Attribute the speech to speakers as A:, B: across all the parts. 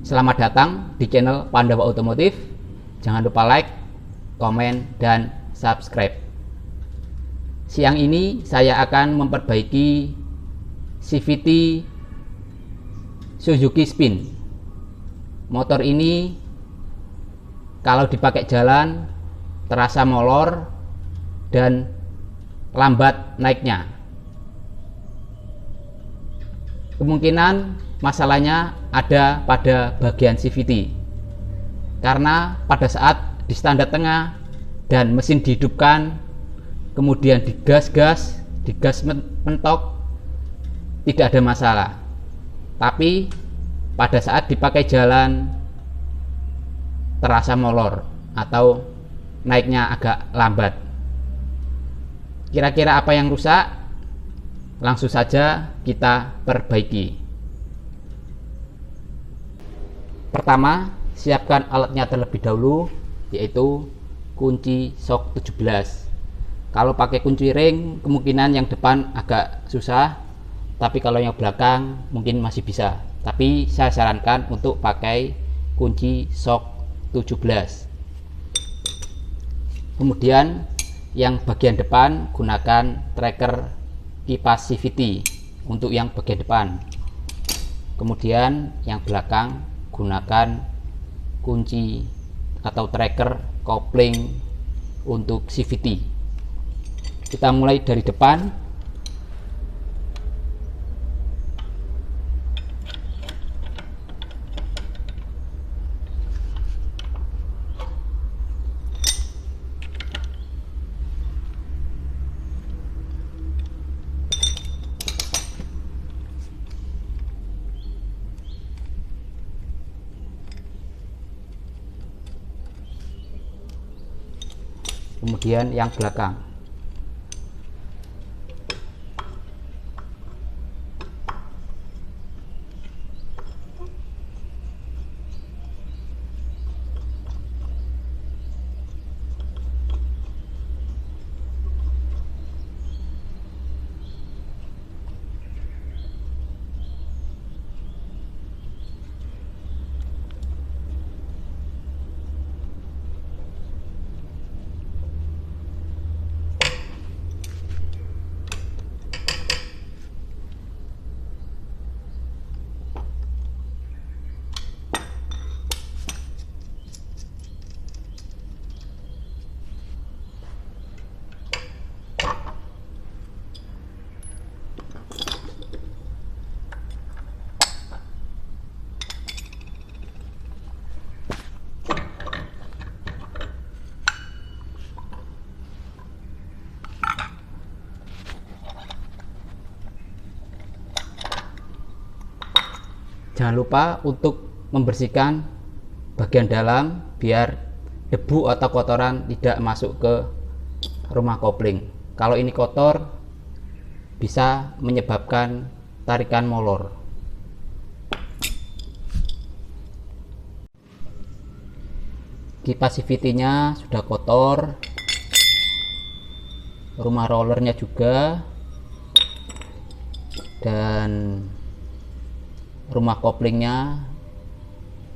A: Selamat datang di channel Pandawa Otomotif. Jangan lupa like, komen, dan subscribe. Siang ini saya akan memperbaiki CVT Suzuki Spin. Motor ini kalau dipakai jalan terasa molor dan lambat naiknya. Kemungkinan masalahnya ada pada bagian CVT, karena pada saat di standar tengah dan mesin dihidupkan kemudian digas mentok tidak ada masalah, tapi pada saat dipakai jalan terasa molor atau naiknya agak lambat. Kira-kira apa yang rusak? Langsung saja kita perbaiki. Pertama, siapkan alatnya terlebih dahulu, yaitu kunci shock 17. Kalau pakai kunci ring, kemungkinan yang depan agak susah, tapi kalau yang belakang mungkin masih bisa. Tapi saya sarankan untuk pakai kunci shock 17. Kemudian yang bagian depan gunakan tracker kipas CVT untuk yang bagian depan. Kemudian yang belakang gunakan kunci atau tracker kopling untuk CVT. Kita mulai dari depan. Kemudian yang belakang. Jangan lupa untuk membersihkan bagian dalam biar debu atau kotoran tidak masuk ke rumah kopling. Kalau ini kotor bisa menyebabkan tarikan molor. Kipas CVT-nya sudah kotor, rumah rollernya juga, dan rumah koplingnya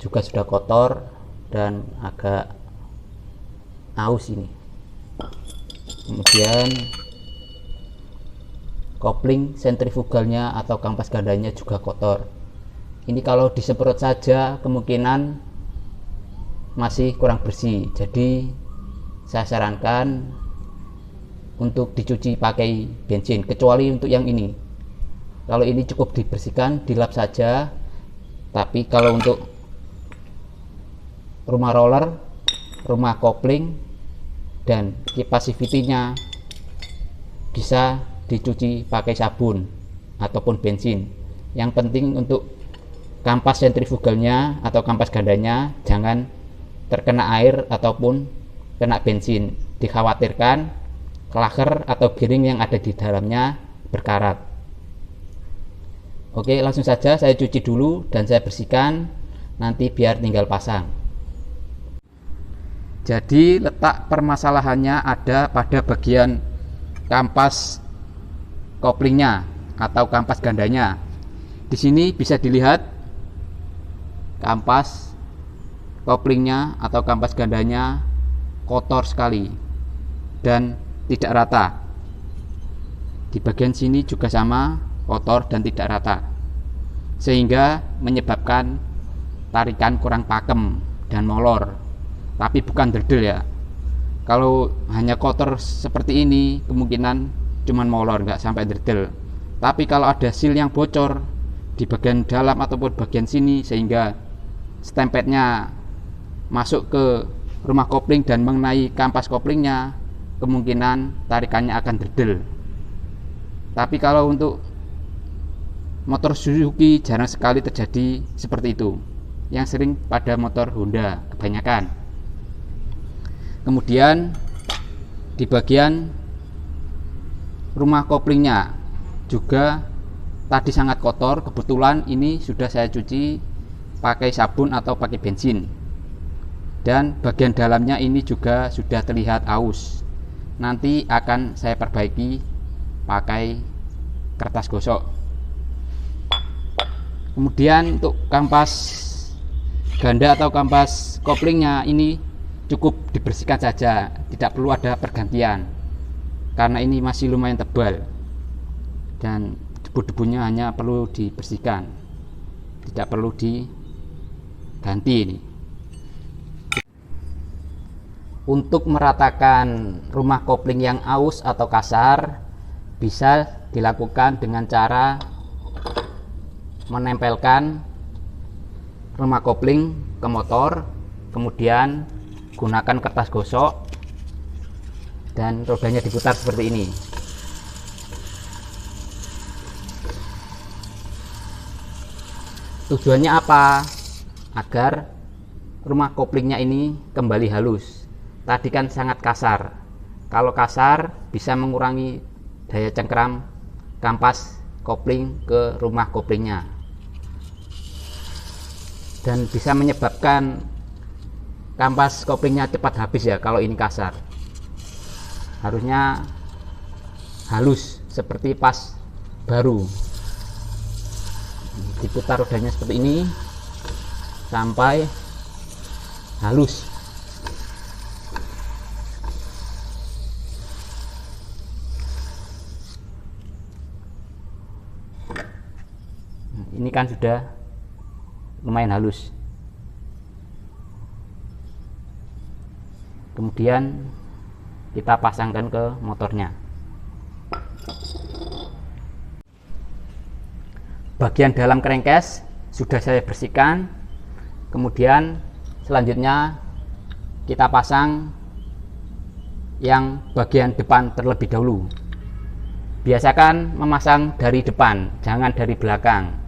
A: juga sudah kotor dan agak aus ini. Kemudian kopling sentrifugalnya atau kampas gandanya juga kotor. Ini kalau disemprot saja kemungkinan masih kurang bersih, jadi saya sarankan untuk dicuci pakai bensin, kecuali untuk yang ini. Kalau ini cukup dibersihkan, dilap saja. Tapi kalau untuk rumah roller, rumah kopling, dan kipas CVT-nya bisa dicuci pakai sabun ataupun bensin. Yang penting untuk kampas sentrifugalnya atau kampas gandanya jangan terkena air ataupun kena bensin. Dikhawatirkan klaker atau bearing yang ada di dalamnya berkarat. Oke, langsung saja saya cuci dulu dan saya bersihkan, nanti biar tinggal pasang. Jadi letak permasalahannya ada pada bagian kampas koplingnya atau kampas gandanya. Di sini bisa dilihat kampas koplingnya atau kampas gandanya kotor sekali dan tidak rata. Di bagian sini juga sama, kotor dan tidak rata, sehingga menyebabkan tarikan kurang pakem dan molor, tapi bukan derdel ya. Kalau hanya kotor seperti ini kemungkinan cuman molor, nggak sampai derdel. Tapi kalau ada seal yang bocor di bagian dalam ataupun bagian sini sehingga stempetnya masuk ke rumah kopling dan mengenai kampas koplingnya, kemungkinan tarikannya akan derdel. Tapi kalau untuk motor Suzuki jarang sekali terjadi seperti itu, yang sering pada motor Honda kebanyakan. Kemudian di bagian rumah koplingnya juga tadi sangat kotor. Kebetulan ini sudah saya cuci pakai sabun atau pakai bensin, dan bagian dalamnya ini juga sudah terlihat aus. Nanti akan saya perbaiki pakai kertas gosok. Kemudian untuk kampas ganda atau kampas koplingnya ini cukup dibersihkan saja, tidak perlu ada pergantian karena ini masih lumayan tebal dan debu-debunya hanya perlu dibersihkan, tidak perlu diganti ini. Untuk meratakan rumah kopling yang aus atau kasar bisa dilakukan dengan cara menempelkan rumah kopling ke motor, kemudian gunakan kertas gosok dan rodanya diputar seperti ini. Tujuannya apa? Agar rumah koplingnya ini kembali halus. Tadi kan sangat kasar. Kalau kasar bisa mengurangi daya cengkram kampas kopling ke rumah koplingnya dan bisa menyebabkan kampas koplingnya cepat habis ya. Kalau ini kasar, harusnya halus seperti pas baru. Diputar rodanya seperti ini sampai halus. Ini kan sudah lumayan halus. Kemudian kita pasangkan ke motornya. Bagian dalam crankcase sudah saya bersihkan. Kemudian selanjutnya kita pasang yang bagian depan terlebih dahulu. Biasakan memasang dari depan, jangan dari belakang.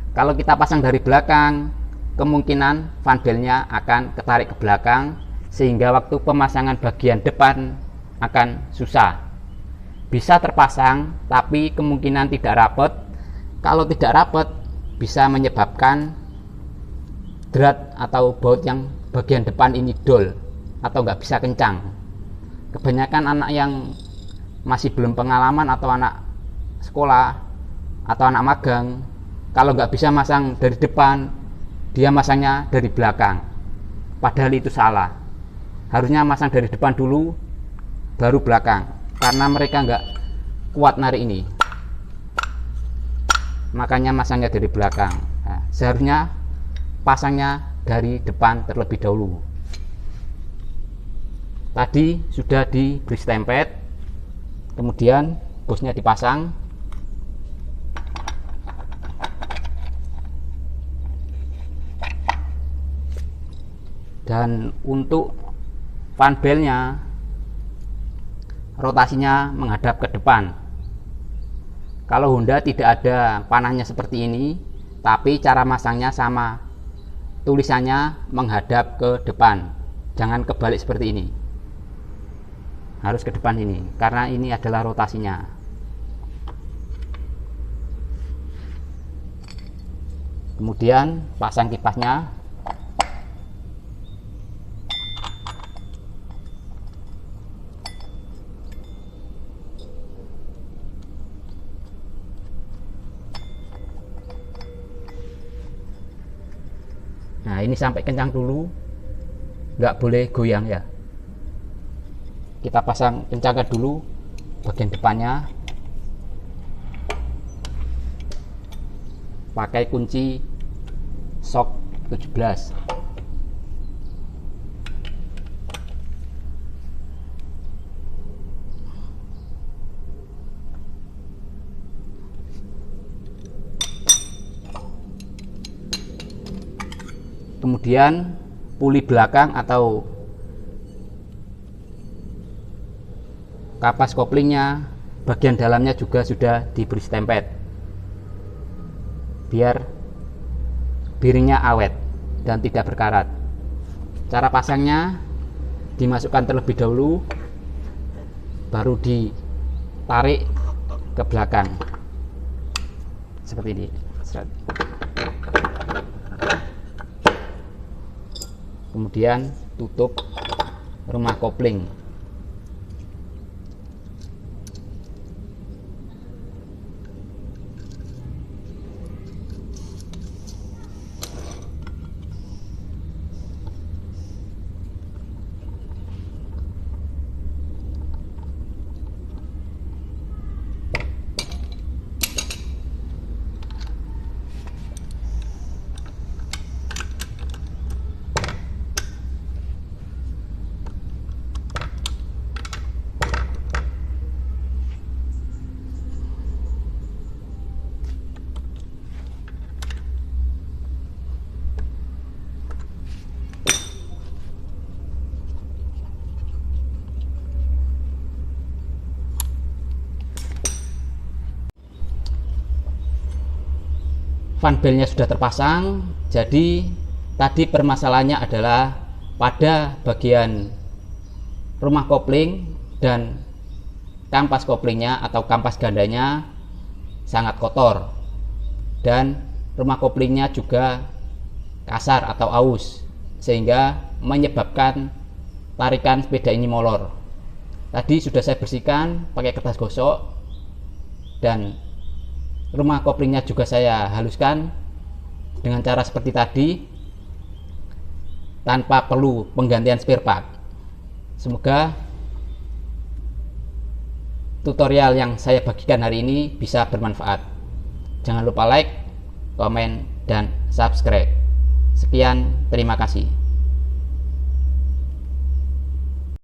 A: Kalau kita pasang dari belakang, kemungkinan fan belnya akan ketarik ke belakang, sehingga waktu pemasangan bagian depan akan susah. Bisa terpasang, tapi kemungkinan tidak rapat. Kalau tidak rapat, bisa menyebabkan drat atau baut yang bagian depan ini dol atau nggak bisa kencang. Kebanyakan anak yang masih belum pengalaman atau anak sekolah atau anak magang, kalau nggak bisa masang dari depan, dia masangnya dari belakang. Padahal itu salah. Harusnya masang dari depan dulu, baru belakang, karena mereka nggak kuat narik ini, makanya masangnya dari belakang. Nah, seharusnya pasangnya dari depan terlebih dahulu. Tadi sudah diberi stempet, kemudian busnya dipasang. Dan untuk fan belnya, rotasinya menghadap ke depan. Kalau Honda tidak ada panahnya seperti ini, tapi cara masangnya sama, tulisannya menghadap ke depan, jangan kebalik seperti ini, harus ke depan ini, karena ini adalah rotasinya. Kemudian pasang kipasnya. Nah, ini sampai kencang dulu, nggak boleh goyang ya. Kita pasang kencangkan dulu bagian depannya pakai kunci shock 17. Kemudian puli belakang atau kapas koplingnya bagian dalamnya juga sudah diberi stempet biar bearingnya awet dan tidak berkarat. Cara pasangnya, dimasukkan terlebih dahulu baru ditarik ke belakang seperti ini. Kemudian tutup rumah kopling. Fan belnya sudah terpasang, jadi tadi permasalahannya adalah pada bagian rumah kopling dan kampas koplingnya atau kampas gandanya sangat kotor, dan rumah koplingnya juga kasar atau aus, sehingga menyebabkan tarikan sepeda ini molor. Tadi sudah saya bersihkan pakai kertas gosok, dan rumah koplingnya juga saya haluskan dengan cara seperti tadi tanpa perlu penggantian spare part. Semoga tutorial yang saya bagikan hari ini bisa bermanfaat. Jangan lupa like, komen, dan subscribe. Sekian, terima kasih.